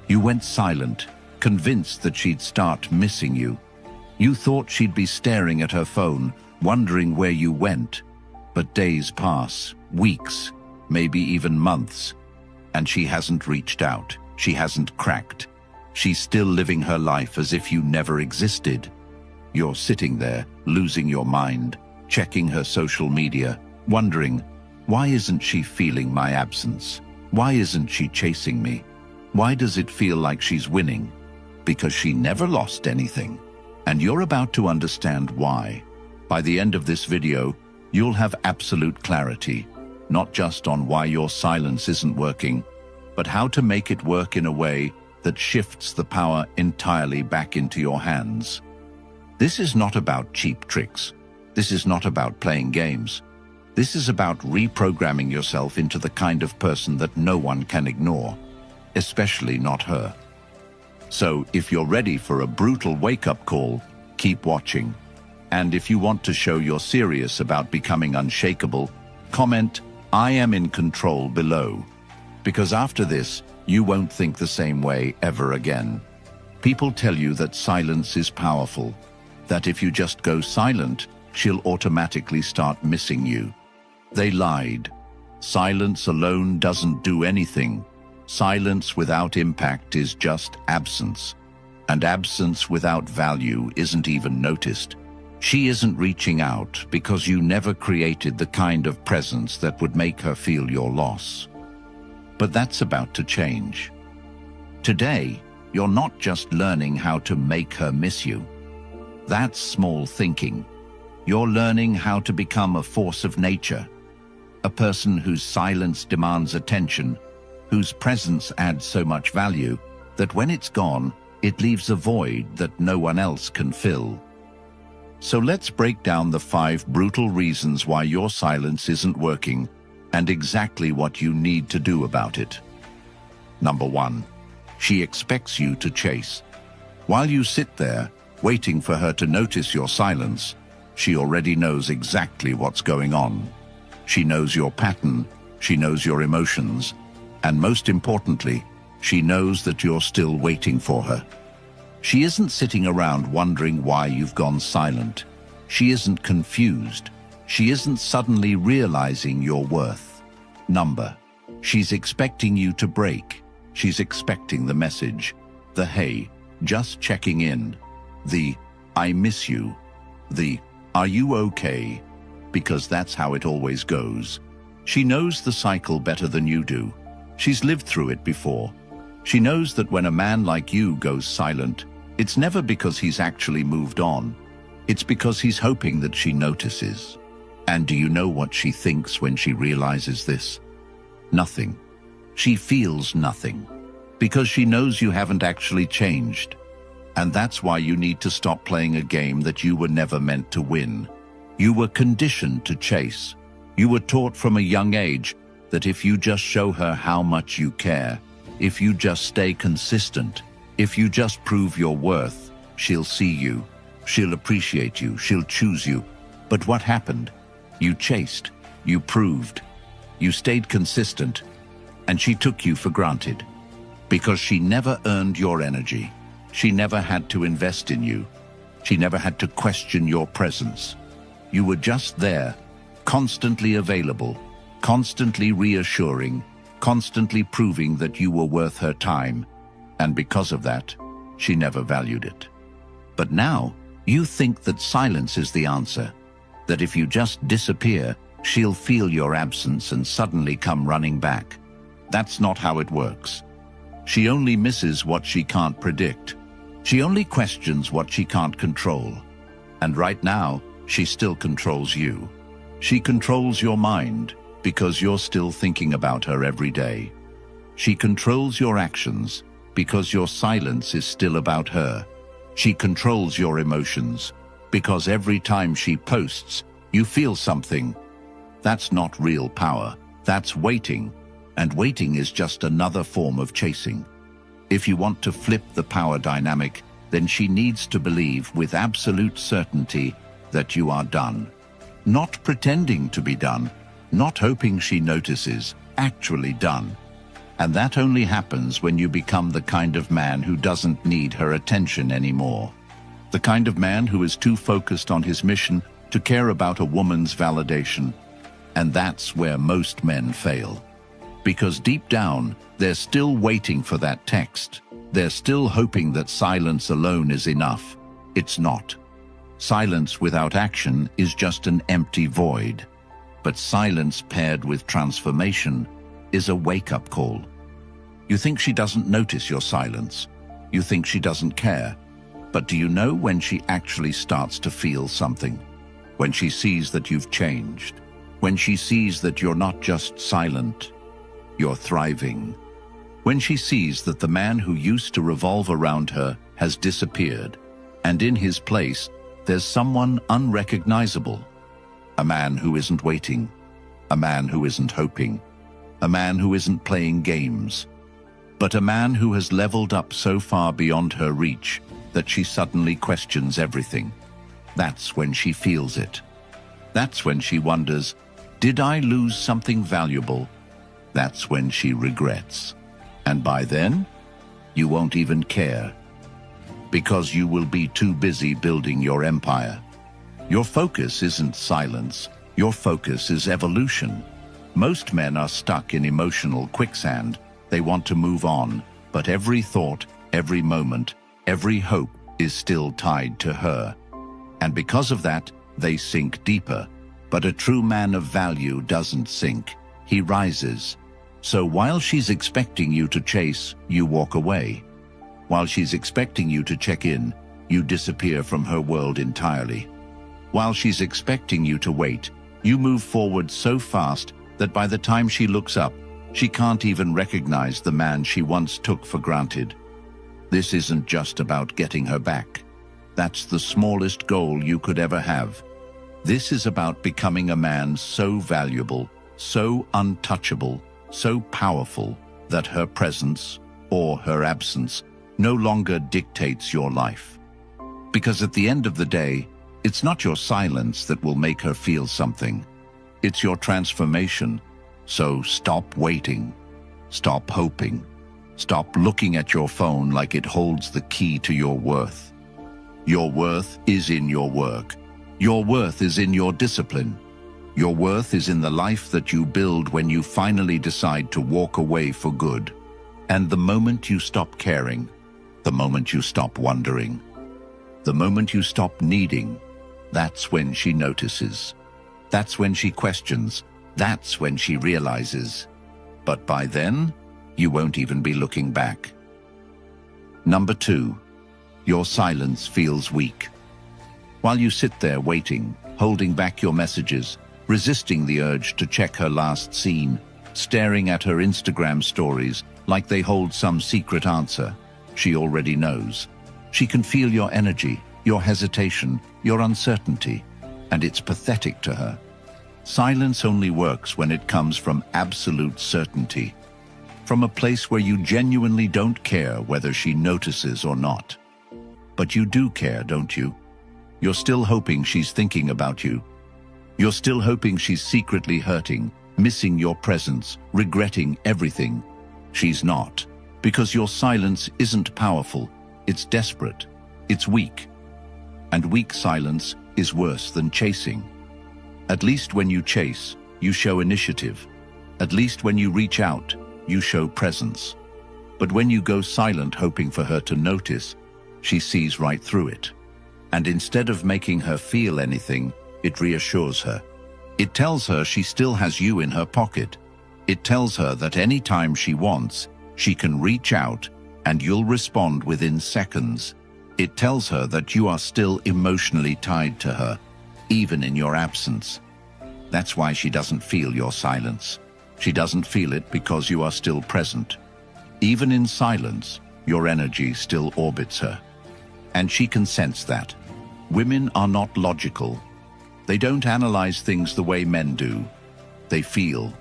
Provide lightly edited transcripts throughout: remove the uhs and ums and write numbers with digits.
You went silent, convinced that she'd start missing you. You thought she'd be staring at her phone, wondering where you went. But days pass, weeks, maybe even months, and she hasn't reached out. She hasn't cracked. She's still living her life as if you never existed. You're sitting there, losing your mind, checking her social media, wondering, why isn't she feeling my absence? Why isn't she chasing me? Why does it feel like she's winning? Because she never lost anything. And you're about to understand why. By the end of this video, you'll have absolute clarity, not just on why your silence isn't working, but how to make it work in a way that shifts the power entirely back into your hands. This is not about cheap tricks. This is not about playing games. This is about reprogramming yourself into the kind of person that no one can ignore, especially not her. So, if you're ready for a brutal wake-up call, keep watching. And if you want to show you're serious about becoming unshakable, comment, "I am in control" below. Because after this, you won't think the same way ever again. People tell you that silence is powerful, that if you just go silent, she'll automatically start missing you. They lied. Silence alone doesn't do anything. Silence without impact is just absence. And absence without value isn't even noticed. She isn't reaching out because you never created the kind of presence that would make her feel your loss. But that's about to change. Today, you're not just learning how to make her miss you. That's small thinking. You're learning how to become a force of nature, a person whose silence demands attention, whose presence adds so much value that when it's gone, it leaves a void that no one else can fill. So let's break down the 5 brutal reasons why your silence isn't working and exactly what you need to do about it. Number 1, she expects you to chase. While you sit there, waiting for her to notice your silence, she already knows exactly what's going on. She knows your pattern, she knows your emotions, and most importantly, she knows that you're still waiting for her. She isn't sitting around wondering why you've gone silent. She isn't confused. She isn't suddenly realizing your worth. Number. She's expecting you to break. She's expecting the message. The "Hey, just checking in." The "I miss you." The "Are you okay?" Because that's how it always goes. She knows the cycle better than you do. She's lived through it before. She knows that when a man like you goes silent, it's never because he's actually moved on. It's because he's hoping that she notices. And do you know what she thinks when she realizes this? Nothing. She feels nothing. Because she knows you haven't actually changed. And that's why you need to stop playing a game that you were never meant to win. You were conditioned to chase. You were taught from a young age that if you just show her how much you care, if you just stay consistent, if you just prove your worth, she'll see you, she'll appreciate you, she'll choose you. But what happened? You chased, you proved, you stayed consistent, and she took you for granted. Because she never earned your energy. She never had to invest in you. She never had to question your presence. You were just there, constantly available, constantly reassuring, constantly proving that you were worth her time. And because of that, she never valued it. But now, you think that silence is the answer, that if you just disappear, she'll feel your absence and suddenly come running back. That's not how it works. She only misses what she can't predict. She only questions what she can't control. And right now, she still controls you. She controls your mind because you're still thinking about her every day. She controls your actions because your silence is still about her. She controls your emotions because every time she posts, you feel something. That's not real power. That's waiting. And waiting is just another form of chasing. If you want to flip the power dynamic, then she needs to believe with absolute certainty that you are done. Not pretending to be done, not hoping she notices, actually done. And that only happens when you become the kind of man who doesn't need her attention anymore. The kind of man who is too focused on his mission to care about a woman's validation. And that's where most men fail. Because deep down, they're still waiting for that text. They're still hoping that silence alone is enough. It's not. Silence without action is just an empty void. But silence paired with transformation is a wake-up call. You think she doesn't notice your silence. You think she doesn't care. But do you know when she actually starts to feel something? When she sees that you've changed. When she sees that you're not just silent, you're thriving. When she sees that the man who used to revolve around her has disappeared, and in his place, there's someone unrecognizable. A man who isn't waiting. A man who isn't hoping. A man who isn't playing games. But a man who has leveled up so far beyond her reach that she suddenly questions everything. That's when she feels it. That's when she wonders, did I lose something valuable? That's when she regrets. And by then, you won't even care. Because you will be too busy building your empire. Your focus isn't silence. Your focus is evolution. Most men are stuck in emotional quicksand. They want to move on, but every thought, every moment, every hope is still tied to her. And because of that, they sink deeper. But a true man of value doesn't sink. He rises. So while she's expecting you to chase, you walk away. While she's expecting you to check in, you disappear from her world entirely. While she's expecting you to wait, you move forward so fast that by the time she looks up, she can't even recognize the man she once took for granted. This isn't just about getting her back. That's the smallest goal you could ever have. This is about becoming a man so valuable, so untouchable, so powerful that her presence or her absence no longer dictates your life. Because at the end of the day, it's not your silence that will make her feel something. It's your transformation. So stop waiting. Stop hoping. Stop looking at your phone like it holds the key to your worth. Your worth is in your work. Your worth is in your discipline. Your worth is in the life that you build when you finally decide to walk away for good. And the moment you stop caring, the moment you stop wondering, the moment you stop needing, that's when she notices. That's when she questions. That's when she realizes. But by then, you won't even be looking back. Number 2, your silence feels weak. While you sit there waiting, holding back your messages, resisting the urge to check her last scene, staring at her Instagram stories like they hold some secret answer, she already knows. She can feel your energy, your hesitation, your uncertainty, and it's pathetic to her. Silence only works when it comes from absolute certainty, from a place where you genuinely don't care whether she notices or not. But you do care, don't you? You're still hoping she's thinking about you. You're still hoping she's secretly hurting, missing your presence, regretting everything. She's not, because your silence isn't powerful, it's desperate, it's weak. And weak silence is worse than chasing. At least when you chase, you show initiative. At least when you reach out, you show presence. But when you go silent hoping for her to notice, she sees right through it. And instead of making her feel anything, it reassures her. It tells her she still has you in her pocket. It tells her that any time she wants, she can reach out and you'll respond within seconds. It tells her that you are still emotionally tied to her, even in your absence. That's why she doesn't feel your silence. She doesn't feel it because you are still present. Even in silence, your energy still orbits her. And she can sense that. Women are not logical. They don't analyze things the way men do. They feel.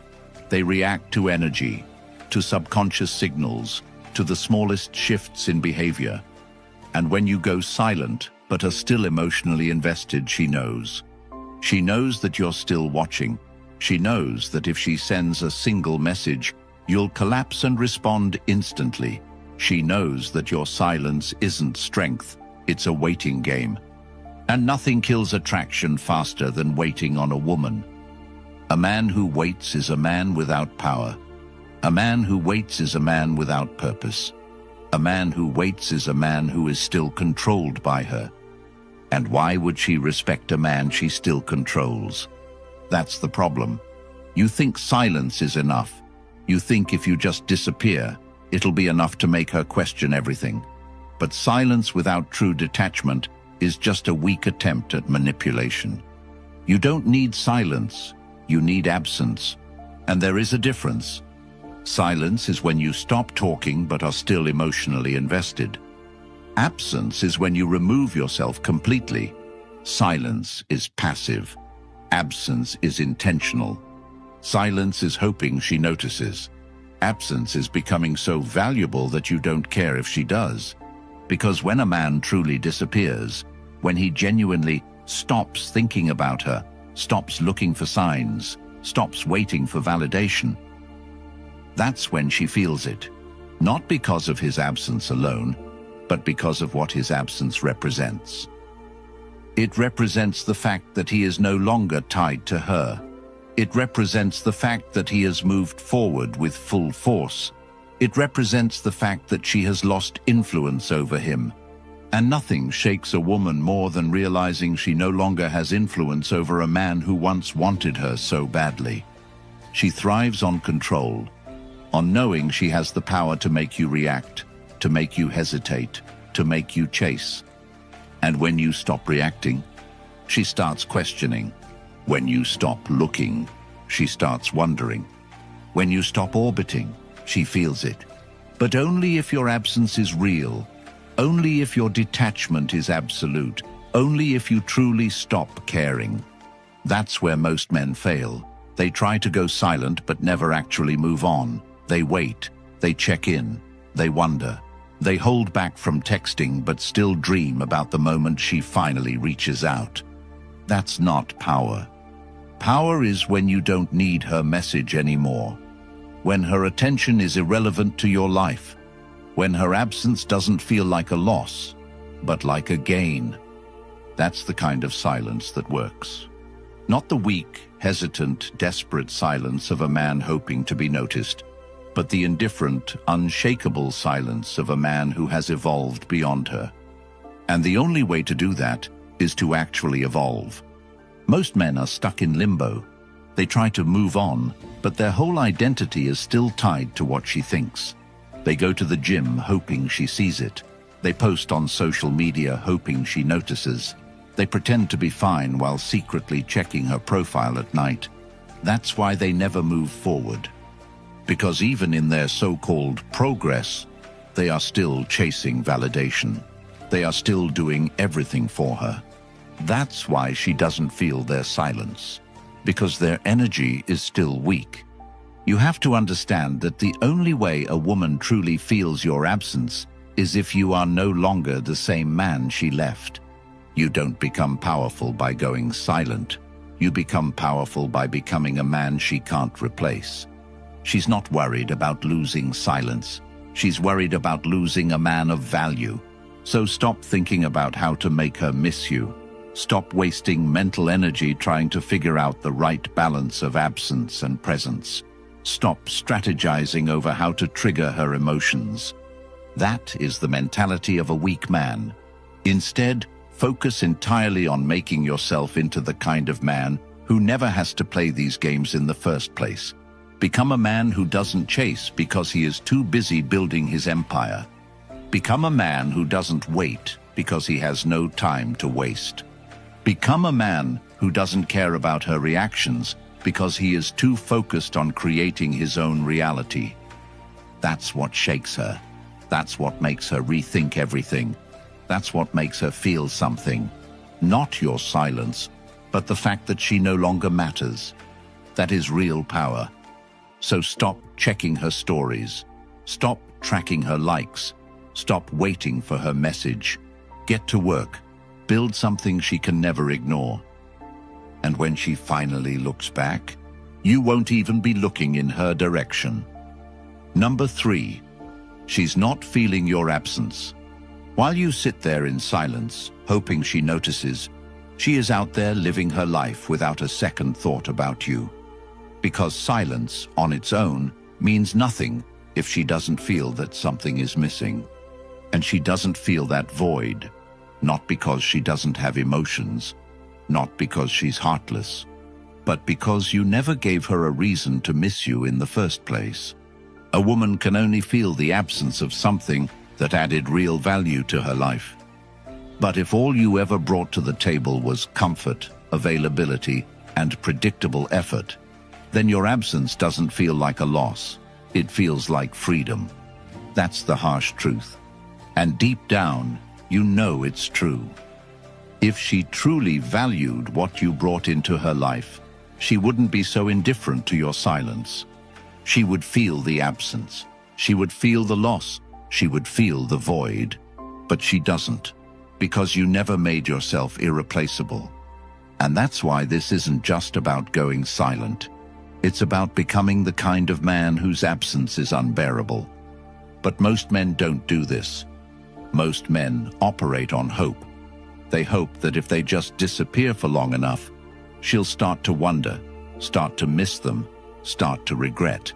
They react to energy, to subconscious signals, to the smallest shifts in behavior. And when you go silent, but are still emotionally invested, she knows. She knows that you're still watching. She knows that if she sends a single message, You'll collapse and respond instantly. She knows that your silence isn't strength, it's a waiting game. And nothing kills attraction faster than waiting on a woman. A man who waits is a man without power. A man who waits is a man without purpose. A man who waits is a man who is still controlled by her. And why would she respect a man she still controls? That's the problem. You think silence is enough. You think if you just disappear, it'll be enough to make her question everything. But silence without true detachment is just a weak attempt at manipulation. You don't need silence, you need absence. And there is a difference. Silence is when you stop talking but are still emotionally invested. Absence is when you remove yourself completely. Silence is passive. Absence is intentional. Silence is hoping she notices. Absence is becoming so valuable that you don't care if she does. Because when a man truly disappears, when he genuinely stops thinking about her, stops looking for signs, stops waiting for validation, that's when she feels it. Not because of his absence alone, but because of what his absence represents. It represents the fact that he is no longer tied to her. It represents the fact that he has moved forward with full force. It represents the fact that she has lost influence over him. And nothing shakes a woman more than realizing she no longer has influence over a man who once wanted her so badly. She thrives on control, on knowing she has the power to make you react, to make you hesitate, to make you chase. And when you stop reacting, she starts questioning. When you stop looking, she starts wondering. When you stop orbiting, she feels it. But only if your absence is real, only if your detachment is absolute, only if you truly stop caring. That's where most men fail. They try to go silent but never actually move on. They wait, they check in, they wonder. They hold back from texting but still dream about the moment she finally reaches out. That's not power. Power is when you don't need her message anymore. When her attention is irrelevant to your life. When her absence doesn't feel like a loss, but like a gain. That's the kind of silence that works. Not the weak, hesitant, desperate silence of a man hoping to be noticed, but the indifferent, unshakable silence of a man who has evolved beyond her. And the only way to do that is to actually evolve. Most men are stuck in limbo. They try to move on, but their whole identity is still tied to what she thinks. They go to the gym hoping she sees it. They post on social media hoping she notices. They pretend to be fine while secretly checking her profile at night. That's why they never move forward. Because even in their so-called progress, they are still chasing validation. They are still doing everything for her. That's why she doesn't feel their silence, because their energy is still weak. You have to understand that the only way a woman truly feels your absence is if you are no longer the same man she left. You don't become powerful by going silent. You become powerful by becoming a man she can't replace. She's not worried about losing silence. She's worried about losing a man of value. So stop thinking about how to make her miss you. Stop wasting mental energy trying to figure out the right balance of absence and presence. Stop strategizing over how to trigger her emotions. That is the mentality of a weak man. Instead, focus entirely on making yourself into the kind of man who never has to play these games in the first place. Become a man who doesn't chase because he is too busy building his empire. Become a man who doesn't wait because he has no time to waste. Become a man who doesn't care about her reactions because he is too focused on creating his own reality. That's what shakes her. That's what makes her rethink everything. That's what makes her feel something. Not your silence, but the fact that she no longer matters. That is real power. So stop checking her stories. Stop tracking her likes. Stop waiting for her message. Get to work. Build something she can never ignore. And when she finally looks back, you won't even be looking in her direction. Number 3. She's not feeling your absence. While you sit there in silence, hoping she notices, she is out there living her life without a second thought about you. Because silence, on its own, means nothing if she doesn't feel that something is missing. And she doesn't feel that void, not because she doesn't have emotions, not because she's heartless, but because you never gave her a reason to miss you in the first place. A woman can only feel the absence of something that added real value to her life. But if all you ever brought to the table was comfort, availability, and predictable effort, then your absence doesn't feel like a loss. It feels like freedom. That's the harsh truth. And deep down, you know it's true. If she truly valued what you brought into her life, she wouldn't be so indifferent to your silence. She would feel the absence. She would feel the loss. She would feel the void. But she doesn't, because you never made yourself irreplaceable. And that's why this isn't just about going silent. It's about becoming the kind of man whose absence is unbearable. But most men don't do this. Most men operate on hope. They hope that if they just disappear for long enough, she'll start to wonder, start to miss them, start to regret.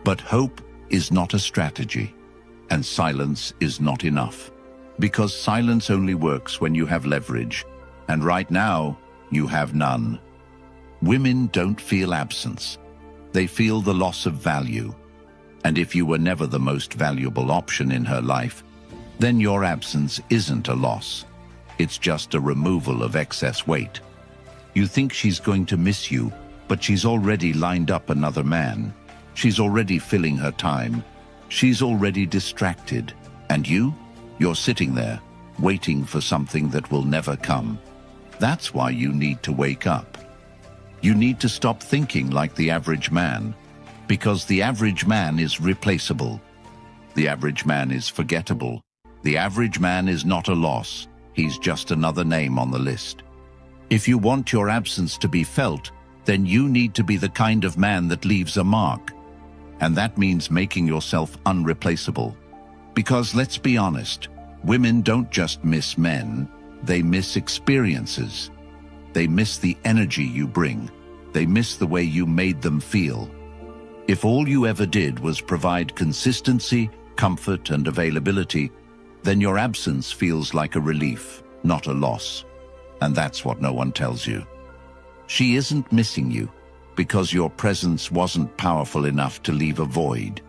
But hope is not a strategy, and silence is not enough. Because silence only works when you have leverage, and right now, you have none. Women don't feel absence. They feel the loss of value. And if you were never the most valuable option in her life, then your absence isn't a loss. It's just a removal of excess weight. You think she's going to miss you, but she's already lined up another man. She's already filling her time. She's already distracted. And you're sitting there, waiting for something that will never come. That's why you need to wake up. You need to stop thinking like the average man, because the average man is replaceable. The average man is forgettable. The average man is not a loss. He's just another name on the list. If you want your absence to be felt, then you need to be the kind of man that leaves a mark. And that means making yourself unreplaceable. Because let's be honest, women don't just miss men, they miss experiences. They miss the energy you bring. They miss the way you made them feel. If all you ever did was provide consistency, comfort, and availability, then your absence feels like a relief, not a loss. And that's what no one tells you. She isn't missing you because your presence wasn't powerful enough to leave a void.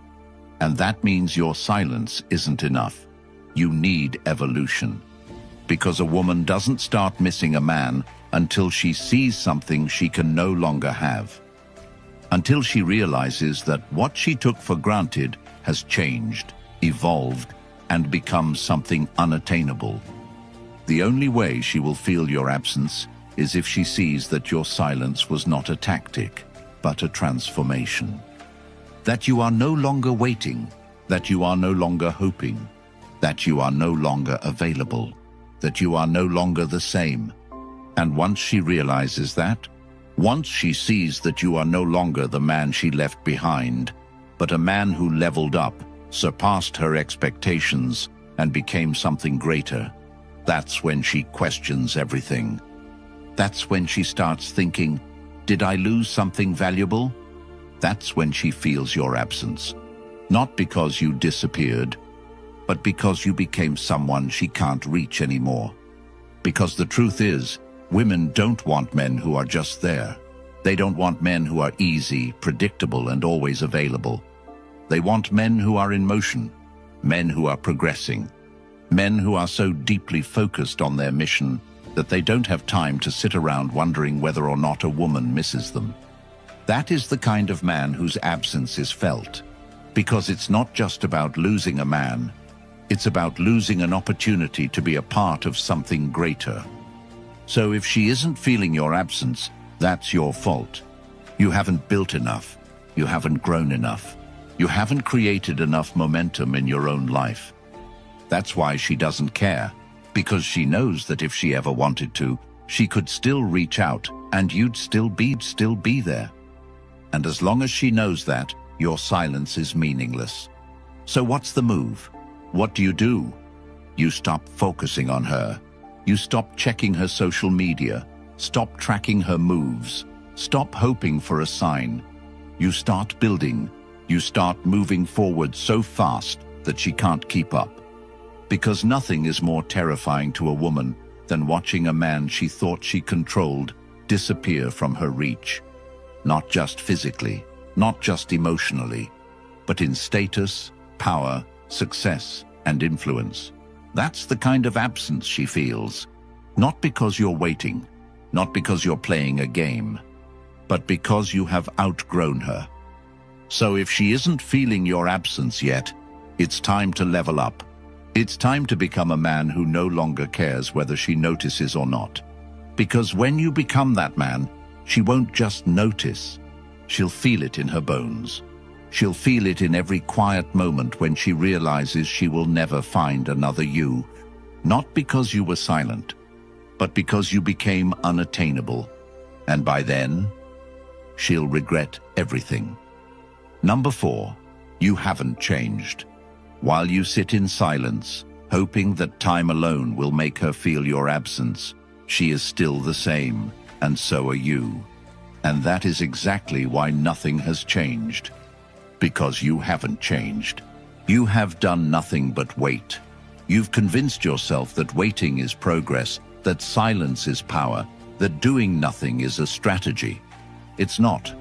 And that means your silence isn't enough. You need evolution. Because a woman doesn't start missing a man until she sees something she can no longer have. Until she realizes that what she took for granted has changed, evolved, and become something unattainable. The only way she will feel your absence is if she sees that your silence was not a tactic, but a transformation. That you are no longer waiting, that you are no longer hoping, that you are no longer available, that you are no longer the same. And once she realizes that, once she sees that you are no longer the man she left behind, but a man who leveled up, surpassed her expectations, and became something greater, that's when she questions everything. That's when she starts thinking, did I lose something valuable? That's when she feels your absence. Not because you disappeared, but because you became someone she can't reach anymore. Because the truth is, women don't want men who are just there. They don't want men who are easy, predictable, and always available. They want men who are in motion, men who are progressing, men who are so deeply focused on their mission that they don't have time to sit around wondering whether or not a woman misses them. That is the kind of man whose absence is felt. Because it's not just about losing a man, it's about losing an opportunity to be a part of something greater. So if she isn't feeling your absence, that's your fault. You haven't built enough. You haven't grown enough. You haven't created enough momentum in your own life. That's why she doesn't care, because she knows that if she ever wanted to, she could still reach out and you'd still be there. And as long as she knows that, your silence is meaningless. So what's the move? What do? You stop focusing on her. You stop checking her social media. Stop tracking her moves. Stop hoping for a sign. You start building. You start moving forward so fast that she can't keep up. Because nothing is more terrifying to a woman than watching a man she thought she controlled disappear from her reach. Not just physically, not just emotionally, but in status, power, success, and influence. That's the kind of absence she feels. Not because you're waiting, not because you're playing a game, but because you have outgrown her. So if she isn't feeling your absence yet, it's time to level up. It's time to become a man who no longer cares whether she notices or not. Because when you become that man, she won't just notice. She'll feel it in her bones. She'll feel it in every quiet moment when she realizes she will never find another you. Not because you were silent, but because you became unattainable. And by then, she'll regret everything. Number 4, you haven't changed. While you sit in silence, hoping that time alone will make her feel your absence, she is still the same, and so are you. And that is exactly why nothing has changed. Because you haven't changed. You have done nothing but wait. You've convinced yourself that waiting is progress, that silence is power, that doing nothing is a strategy. It's not.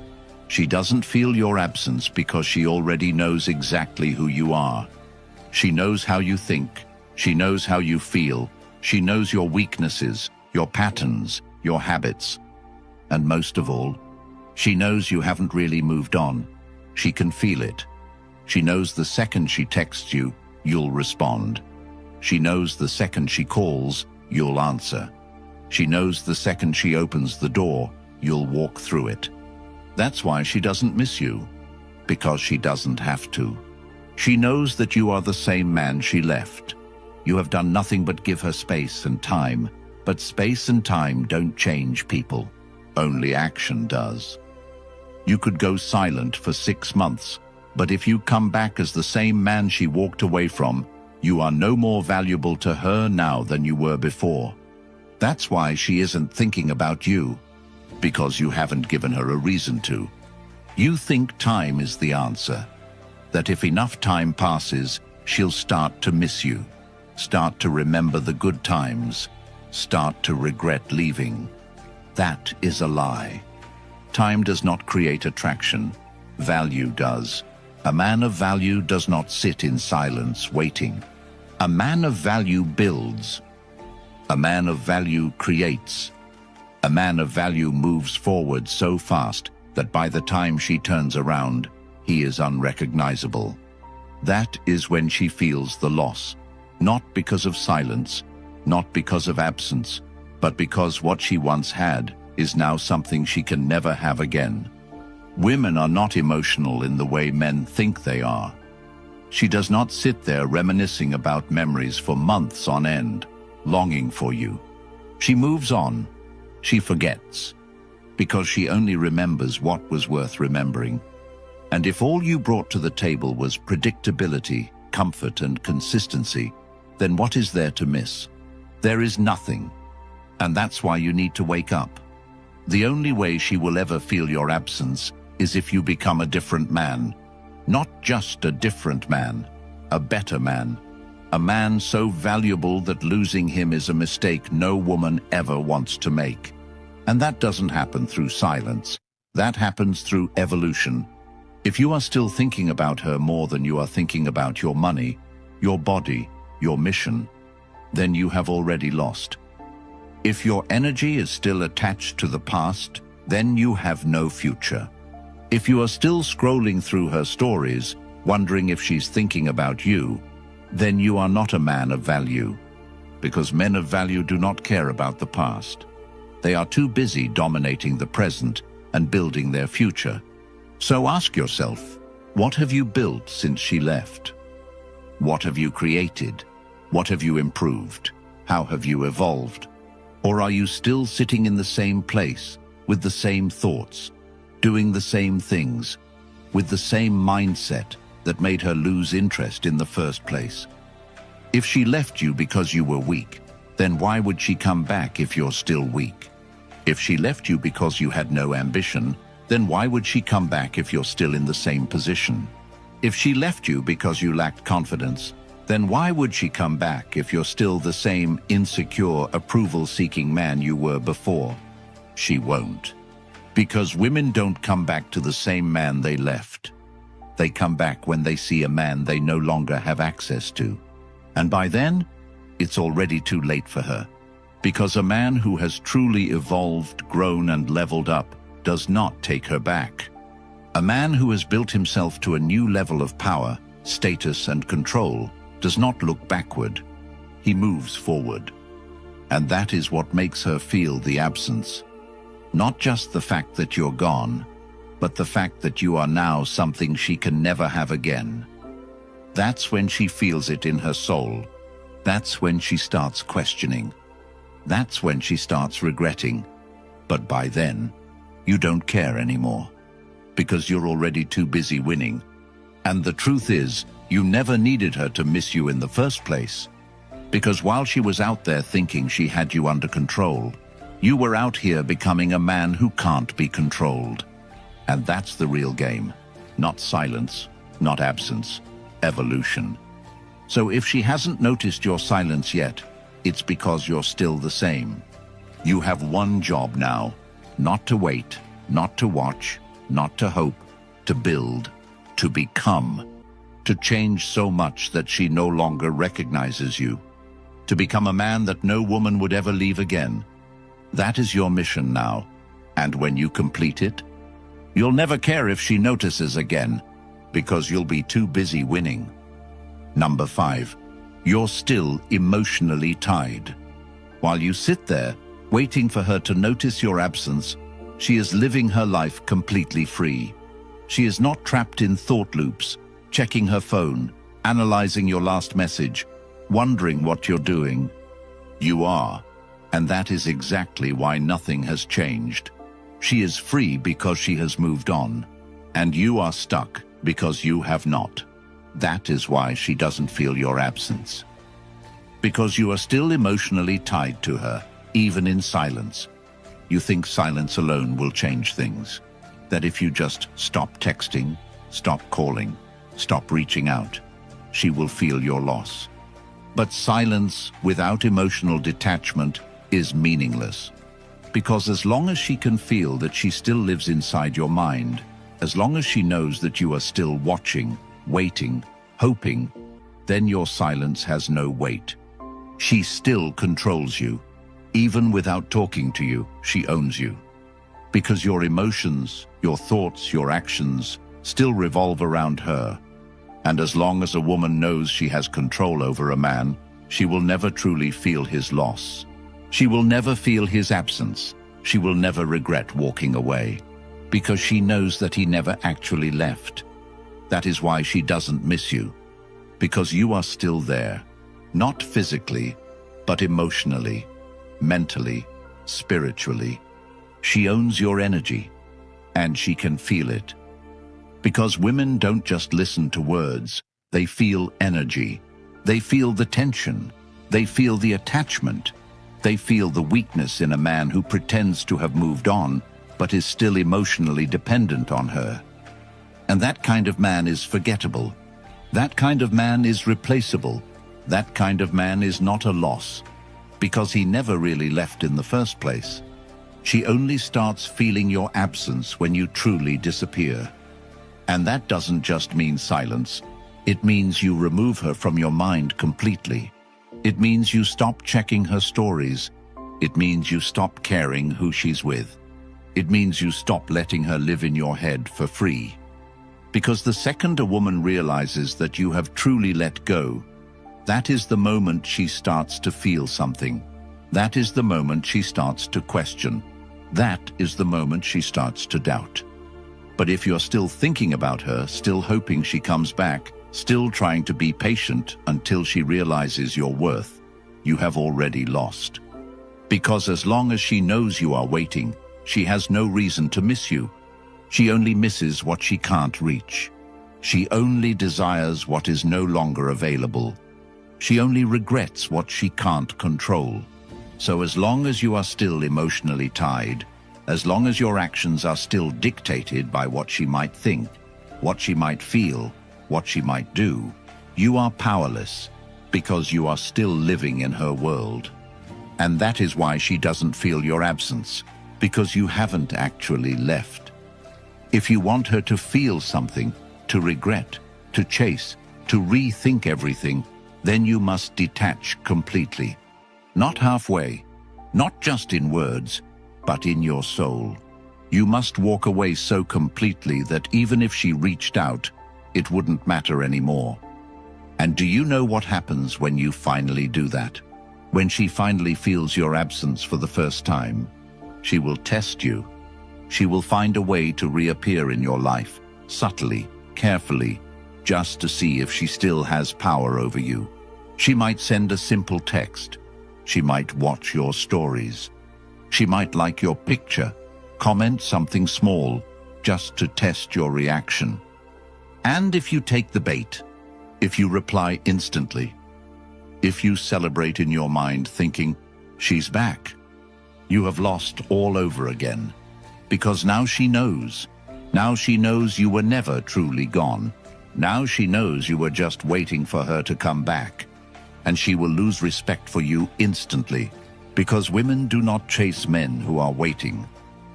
She doesn't feel your absence because she already knows exactly who you are. She knows how you think. She knows how you feel. She knows your weaknesses, your patterns, your habits. And most of all, she knows you haven't really moved on. She can feel it. She knows the second she texts you, you'll respond. She knows the second she calls, you'll answer. She knows the second she opens the door, you'll walk through it. That's why she doesn't miss you, because she doesn't have to. She knows that you are the same man she left. You have done nothing but give her space and time, but space and time don't change people. Only action does. You could go silent for 6 months, but if you come back as the same man she walked away from, you are no more valuable to her now than you were before. That's why she isn't thinking about you, because you haven't given her a reason to. You think time is the answer, that if enough time passes, she'll start to miss you, start to remember the good times, start to regret leaving. That is a lie. Time does not create attraction. Value does. A man of value does not sit in silence waiting. A man of value builds. A man of value creates. A man of value moves forward so fast that by the time she turns around, he is unrecognizable. That is when she feels the loss, not because of silence, not because of absence, but because what she once had is now something she can never have again. Women are not emotional in the way men think they are. She does not sit there reminiscing about memories for months on end, longing for you. She moves on. She forgets, because she only remembers what was worth remembering. And if all you brought to the table was predictability, comfort, and consistency, then what is there to miss? There is nothing. And that's why you need to wake up. The only way she will ever feel your absence is if you become a different man. Not just a different man, a better man. A man so valuable that losing him is a mistake no woman ever wants to make. And that doesn't happen through silence. That happens through evolution. If you are still thinking about her more than you are thinking about your money, your body, your mission, then you have already lost. If your energy is still attached to the past, then you have no future. If you are still scrolling through her stories, wondering if she's thinking about you, then you are not a man of value, because men of value do not care about the past. They are too busy dominating the present and building their future. So ask yourself, what have you built since she left? What have you created? What have you improved? How have you evolved? Or are you still sitting in the same place, with the same thoughts, doing the same things, with the same mindset that made her lose interest in the first place. If she left you because you were weak, then why would she come back if you're still weak? If she left you because you had no ambition, then why would she come back if you're still in the same position? If she left you because you lacked confidence, then why would she come back if you're still the same insecure, approval-seeking man you were before? She won't. Because women don't come back to the same man they left. They come back when they see a man they no longer have access to. And by then, it's already too late for her. Because a man who has truly evolved, grown, and leveled up does not take her back. A man who has built himself to a new level of power, status, and control does not look backward. He moves forward. And that is what makes her feel the absence. Not just the fact that you're gone, but the fact that you are now something she can never have again. That's when she feels it in her soul. That's when she starts questioning. That's when she starts regretting. But by then, you don't care anymore, because you're already too busy winning. And the truth is, you never needed her to miss you in the first place, because while she was out there thinking she had you under control, you were out here becoming a man who can't be controlled. And that's the real game. Not silence, not absence, evolution. So if she hasn't noticed your silence yet, it's because you're still the same. You have one job now: not to wait, not to watch, not to hope, to build, to become, to change so much that she no longer recognizes you, to become a man that no woman would ever leave again. That is your mission now, and when you complete it, you'll never care if she notices again, because you'll be too busy winning. Number 5, you're still emotionally tied. While you sit there, waiting for her to notice your absence, she is living her life completely free. She is not trapped in thought loops, checking her phone, analyzing your last message, wondering what you're doing. You are, and that is exactly why nothing has changed. She is free because she has moved on, and you are stuck because you have not. That is why she doesn't feel your absence. Because you are still emotionally tied to her, even in silence. You think silence alone will change things. That if you just stop texting, stop calling, stop reaching out, she will feel your loss. But silence without emotional detachment is meaningless. Because as long as she can feel that she still lives inside your mind, as long as she knows that you are still watching, waiting, hoping, then your silence has no weight. She still controls you. Even without talking to you, she owns you. Because your emotions, your thoughts, your actions still revolve around her. And as long as a woman knows she has control over a man, she will never truly feel his loss. She will never feel his absence. She will never regret walking away, because she knows that he never actually left. That is why she doesn't miss you, because you are still there, not physically, but emotionally, mentally, spiritually. She owns your energy, and she can feel it. Because women don't just listen to words, they feel energy. They feel the tension. They feel the attachment. They feel the weakness in a man who pretends to have moved on, but is still emotionally dependent on her. And that kind of man is forgettable. That kind of man is replaceable. That kind of man is not a loss, because he never really left in the first place. She only starts feeling your absence when you truly disappear. And that doesn't just mean silence. It means you remove her from your mind completely. It means you stop checking her stories. It means you stop caring who she's with. It means you stop letting her live in your head for free. Because the second a woman realizes that you have truly let go, that is the moment she starts to feel something. That is the moment she starts to question. That is the moment she starts to doubt. But if you're still thinking about her, still hoping she comes back, still trying to be patient until she realizes your worth, you have already lost. Because as long as she knows you are waiting, she has no reason to miss you. She only misses what she can't reach. She only desires what is no longer available. She only regrets what she can't control. So as long as you are still emotionally tied, as long as your actions are still dictated by what she might think, what she might feel, what she might do, you are powerless because you are still living in her world. And that is why she doesn't feel your absence, because you haven't actually left. If you want her to feel something, to regret, to chase, to rethink everything, then you must detach completely. Not halfway, not just in words, but in your soul. You must walk away so completely that even if she reached out, it wouldn't matter anymore. And do you know what happens when you finally do that? When she finally feels your absence for the first time, she will test you. She will find a way to reappear in your life, subtly, carefully, just to see if she still has power over you. She might send a simple text. She might watch your stories. She might like your picture, comment something small, just to test your reaction. And if you take the bait, if you reply instantly, if you celebrate in your mind thinking, she's back, you have lost all over again. Because now she knows. Now she knows you were never truly gone. Now she knows you were just waiting for her to come back. And she will lose respect for you instantly. Because women do not chase men who are waiting.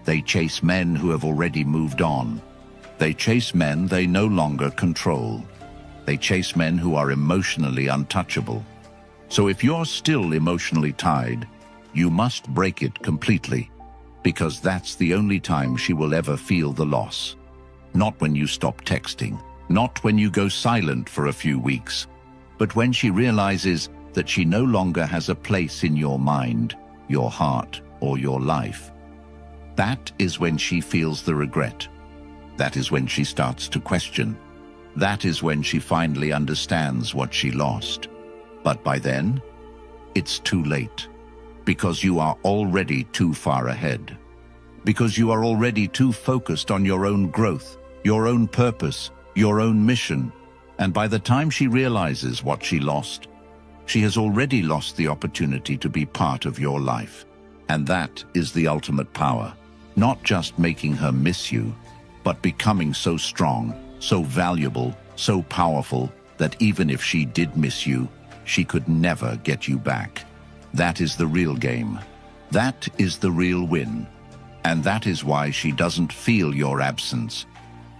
They chase men who have already moved on. They chase men they no longer control. They chase men who are emotionally untouchable. So if you're still emotionally tied, you must break it completely, because that's the only time she will ever feel the loss. Not when you stop texting, not when you go silent for a few weeks, but when she realizes that she no longer has a place in your mind, your heart, or your life. That is when she feels the regret. That is when she starts to question. That is when she finally understands what she lost. But by then, it's too late, because you are already too far ahead. Because you are already too focused on your own growth, your own purpose, your own mission. And by the time she realizes what she lost, she has already lost the opportunity to be part of your life. And that is the ultimate power. Not just making her miss you, but becoming so strong, so valuable, so powerful, that even if she did miss you, she could never get you back. That is the real game. That is the real win. And that is why she doesn't feel your absence,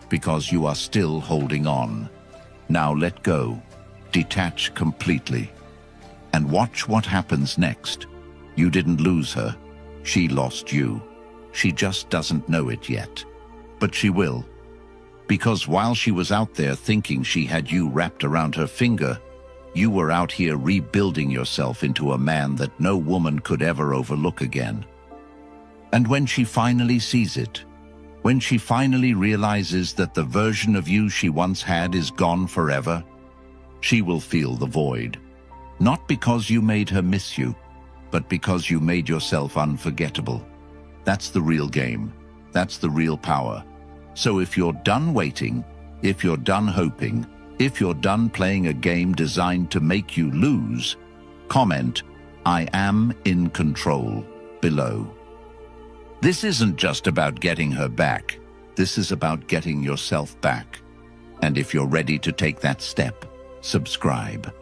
because you are still holding on. Now let go. Detach completely. And watch what happens next. You didn't lose her. She lost you. She just doesn't know it yet. But she will. Because while she was out there thinking she had you wrapped around her finger, you were out here rebuilding yourself into a man that no woman could ever overlook again. And when she finally sees it, when she finally realizes that the version of you she once had is gone forever, she will feel the void. Not because you made her miss you, but because you made yourself unforgettable. That's the real game. That's the real power. So if you're done waiting, if you're done hoping, if you're done playing a game designed to make you lose, comment, "I am in control," below. This isn't just about getting her back. This is about getting yourself back. And if you're ready to take that step, subscribe.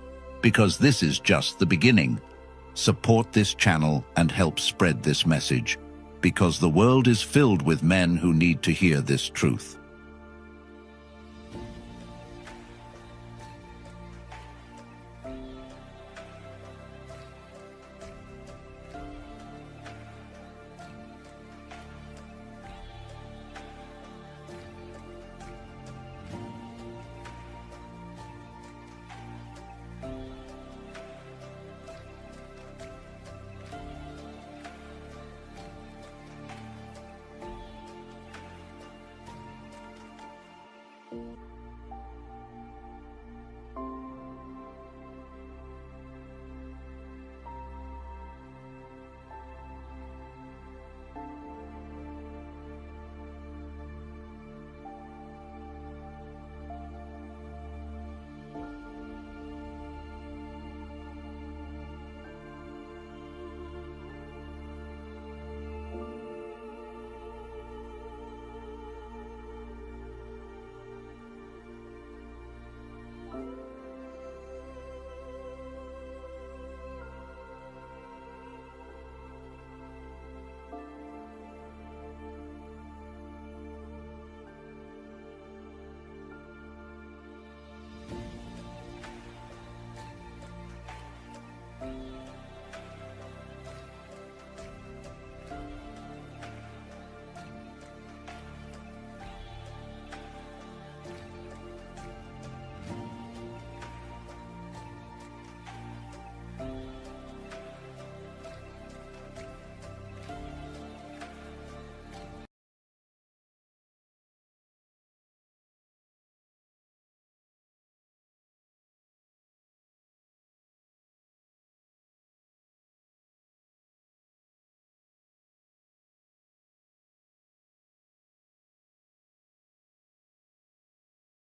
Because this is just the beginning. Support this channel and help spread this message, because the world is filled with men who need to hear this truth.